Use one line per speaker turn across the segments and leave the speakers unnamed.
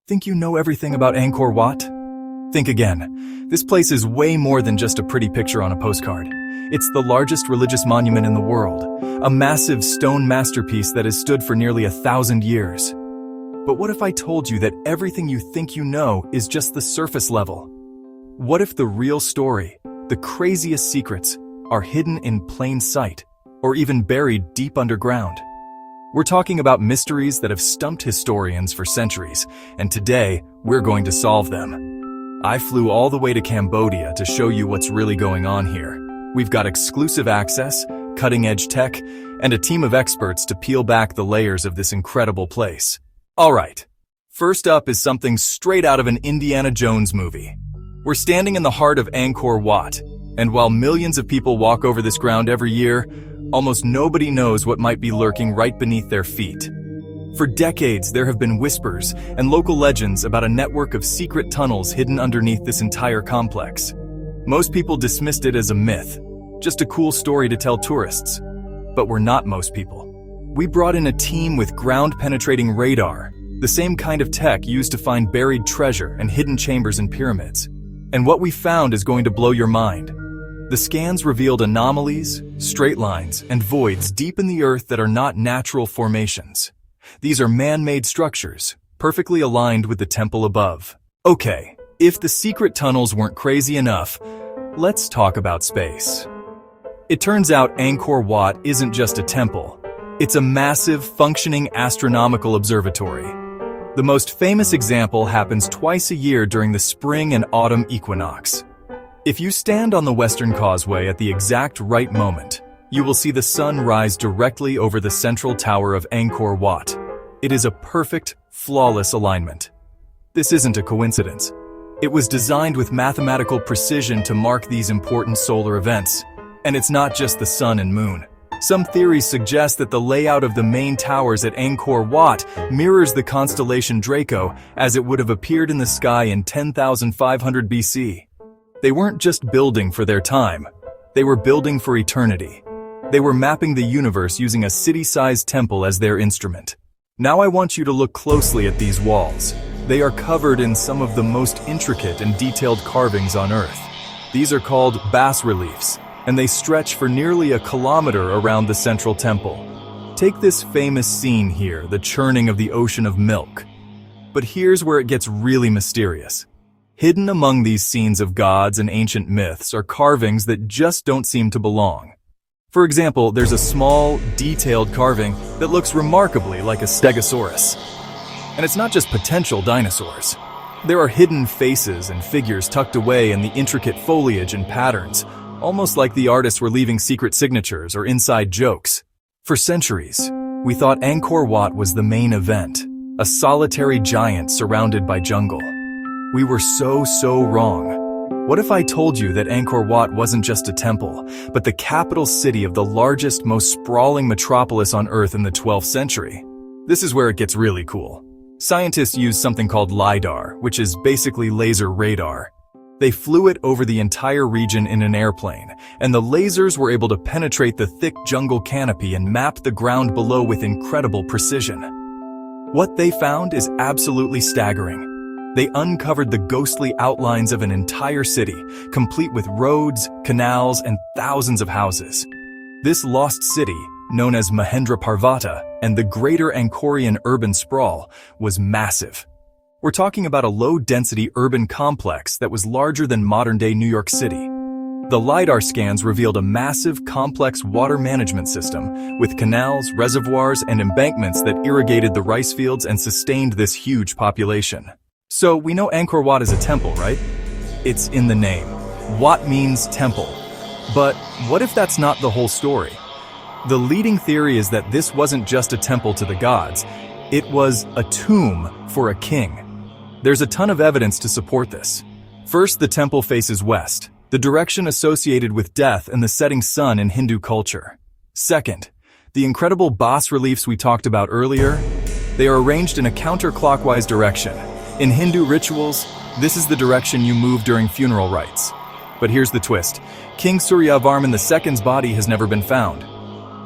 Think you know everything about Angkor Wat? Think again. This place is way more than just a pretty picture on a postcard. It's the largest religious monument in the world, a massive stone masterpiece that has stood for nearly 1,000 years. But what if I told you that everything you think you know is just the surface level? What if the real story, the craziest secrets, are hidden in plain sight, or even buried deep underground? We're talking about mysteries that have stumped historians for centuries, and today, we're going to solve them. I flew all the way to Cambodia to show you what's really going on here. We've got exclusive access, cutting-edge tech, and a team of experts to peel back the layers of this incredible place. Alright, first up is something straight out of an Indiana Jones movie. We're standing in the heart of Angkor Wat, and while millions of people walk over this ground every year, almost nobody knows what might be lurking right beneath their feet. For decades, there have been whispers and local legends about a network of secret tunnels hidden underneath this entire complex. Most people dismissed it as a myth, just a cool story to tell tourists. But we're not most people. We brought in a team with ground-penetrating radar, the same kind of tech used to find buried treasure and hidden chambers in pyramids. And what we found is going to blow your mind. The scans revealed anomalies, straight lines, and voids deep in the earth that are not natural formations. These are man-made structures, perfectly aligned with the temple above. Okay, if the secret tunnels weren't crazy enough, let's talk about space. It turns out Angkor Wat isn't just a temple. It's a massive, functioning astronomical observatory. The most famous example happens twice a year during the spring and autumn equinox. If you stand on the Western Causeway at the exact right moment, you will see the sun rise directly over the central tower of Angkor Wat. It is a perfect, flawless alignment. This isn't a coincidence. It was designed with mathematical precision to mark these important solar events. And it's not just the sun and moon. Some theories suggest that the layout of the main towers at Angkor Wat mirrors the constellation Draco as it would have appeared in the sky in 10,500 BC. They weren't just building for their time. They were building for eternity. They were mapping the universe using a city-sized temple as their instrument. Now I want you to look closely at these walls. They are covered in some of the most intricate and detailed carvings on Earth. These are called Bas-Reliefs, and they stretch for nearly a kilometer around the central temple. Take this famous scene here, the churning of the ocean of milk. But here's where it gets really mysterious. Hidden among these scenes of gods and ancient myths are carvings that just don't seem to belong. For example, there's a small, detailed carving that looks remarkably like a stegosaurus. And it's not just potential dinosaurs. There are hidden faces and figures tucked away in the intricate foliage and patterns, almost like the artists were leaving secret signatures or inside jokes. For centuries, we thought Angkor Wat was the main event, a solitary giant surrounded by jungle. We were so wrong. What if I told you that Angkor Wat wasn't just a temple, but the capital city of the largest, most sprawling metropolis on Earth in the 12th century? This is where it gets really cool. Scientists use something called LiDAR, which is basically laser radar. They flew it over the entire region in an airplane, and the lasers were able to penetrate the thick jungle canopy and map the ground below with incredible precision. What they found is absolutely staggering. They uncovered the ghostly outlines of an entire city, complete with roads, canals, and thousands of houses. This lost city, known as Mahendraparvata and the Greater Angkorian urban sprawl, was massive. We're talking about a low-density urban complex that was larger than modern-day New York City. The LiDAR scans revealed a massive, complex water management system with canals, reservoirs, and embankments that irrigated the rice fields and sustained this huge population. So we know Angkor Wat is a temple, right? It's in the name. Wat means temple. But what if that's not the whole story? The leading theory is that this wasn't just a temple to the gods. It was a tomb for a king. There's a ton of evidence to support this. First, the temple faces west, the direction associated with death and the setting sun in Hindu culture. Second, the incredible bas-reliefs we talked about earlier, they are arranged in a counterclockwise direction. In Hindu rituals, this is the direction you move during funeral rites. But here's the twist. King Suryavarman II's body has never been found.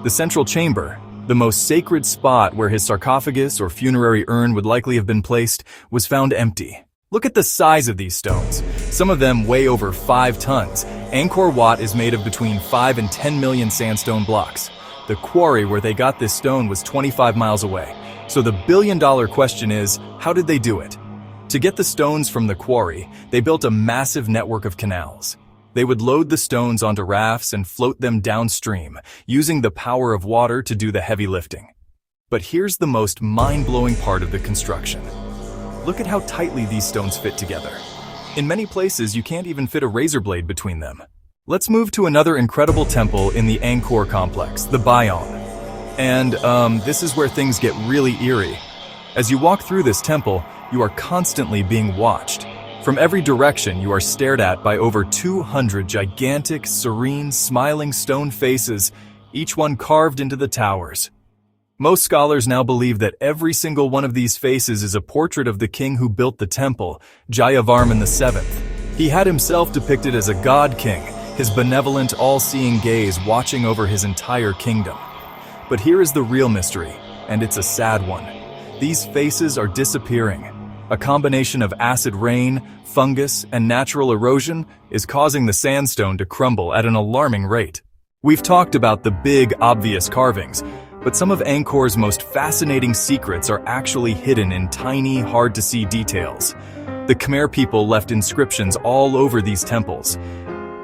The central chamber, The most sacred spot where his sarcophagus or funerary urn would likely have been placed was found empty. Look at the size of these stones. Some of them weigh over 5 tons. Angkor Wat is made of between 5 and 10 million sandstone blocks. The quarry where they got this stone was 25 miles away. So the billion-dollar question is, how did they do it? To get the stones from the quarry, they built a massive network of canals. They would load the stones onto rafts and float them downstream, using the power of water to do the heavy lifting. But here's the most mind-blowing part of the construction. Look at how tightly these stones fit together. In many places, you can't even fit a razor blade between them. Let's move to another incredible temple in the Angkor complex, the Bayon. And this is where things get really eerie. As you walk through this temple, you are constantly being watched. From every direction, you are stared at by over 200 gigantic, serene, smiling stone faces, each one carved into the towers. Most scholars now believe that every single one of these faces is a portrait of the king who built the temple, Jayavarman VII. He had himself depicted as a god king, his benevolent, all-seeing gaze watching over his entire kingdom. But here is the real mystery, and it's a sad one. These faces are disappearing. A combination of acid rain, fungus, and natural erosion is causing the sandstone to crumble at an alarming rate. We've talked about the big, obvious carvings, but some of Angkor's most fascinating secrets are actually hidden in tiny, hard-to-see details. The Khmer people left inscriptions all over these temples.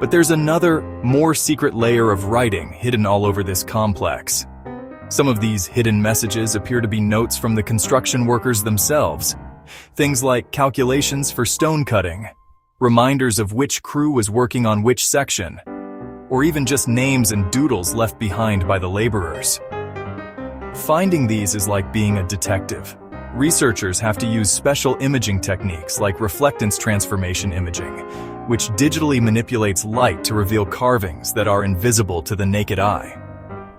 But there's another, more secret layer of writing hidden all over this complex. Some of these hidden messages appear to be notes from the construction workers themselves. Things like calculations for stone cutting, reminders of which crew was working on which section, or even just names and doodles left behind by the laborers. Finding these is like being a detective. Researchers have to use special imaging techniques like reflectance transformation imaging, which digitally manipulates light to reveal carvings that are invisible to the naked eye.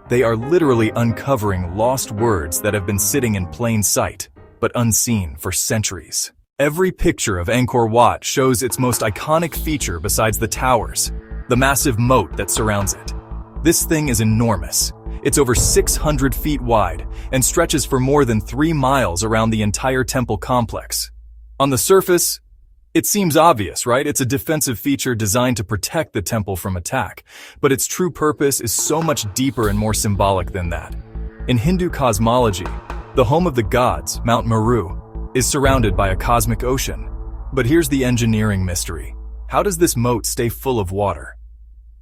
They are literally uncovering lost words that have been sitting in plain sight, but unseen for centuries. Every picture of Angkor Wat shows its most iconic feature besides the towers, the massive moat that surrounds it. This thing is enormous. It's over 600 feet wide and stretches for more than 3 miles around the entire temple complex. On the surface, it seems obvious, right? It's a defensive feature designed to protect the temple from attack, but its true purpose is so much deeper and more symbolic than that. In Hindu cosmology, the home of the gods, Mount Meru, is surrounded by a cosmic ocean. But here's the engineering mystery. How does this moat stay full of water?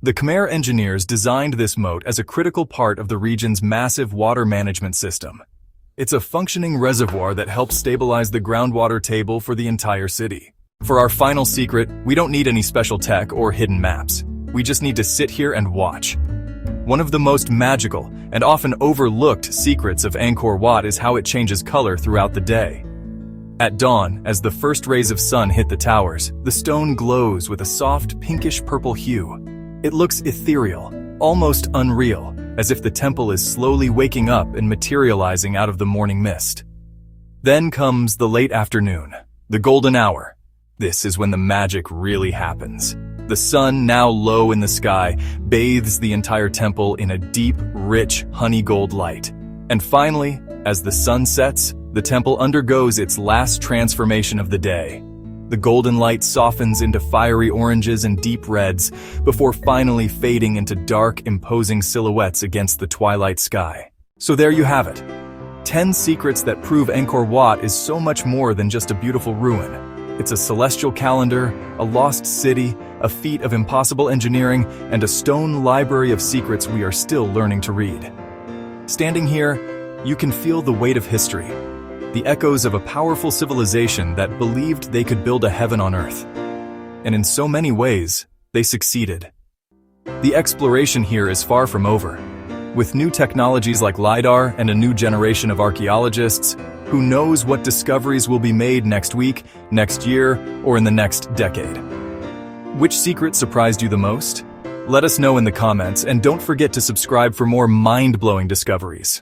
The Khmer engineers designed this moat as a critical part of the region's massive water management system. It's a functioning reservoir that helps stabilize the groundwater table for the entire city. For our final secret, we don't need any special tech or hidden maps. We just need to sit here and watch. One of the most magical and often overlooked secrets of Angkor Wat is how it changes color throughout the day. At dawn, as the first rays of sun hit the towers, the stone glows with a soft pinkish-purple hue. It looks ethereal, almost unreal, as if the temple is slowly waking up and materializing out of the morning mist. Then comes the late afternoon, the golden hour. This is when the magic really happens. The sun, now low in the sky, bathes the entire temple in a deep, rich, honey gold light. And finally, as the sun sets, the temple undergoes its last transformation of the day. The golden light softens into fiery oranges and deep reds before finally fading into dark, imposing silhouettes against the twilight sky. So there you have it. 10 secrets that prove Angkor Wat is so much more than just a beautiful ruin. It's a celestial calendar, a lost city, a feat of impossible engineering, and a stone library of secrets we are still learning to read. Standing here, you can feel the weight of history, the echoes of a powerful civilization that believed they could build a heaven on earth. And in so many ways, they succeeded. The exploration here is far from over. With new technologies like LiDAR and a new generation of archaeologists, who knows what discoveries will be made next week, next year, or in the next decade. Which secret surprised you the most? Let us know in the comments, and don't forget to subscribe for more mind-blowing discoveries.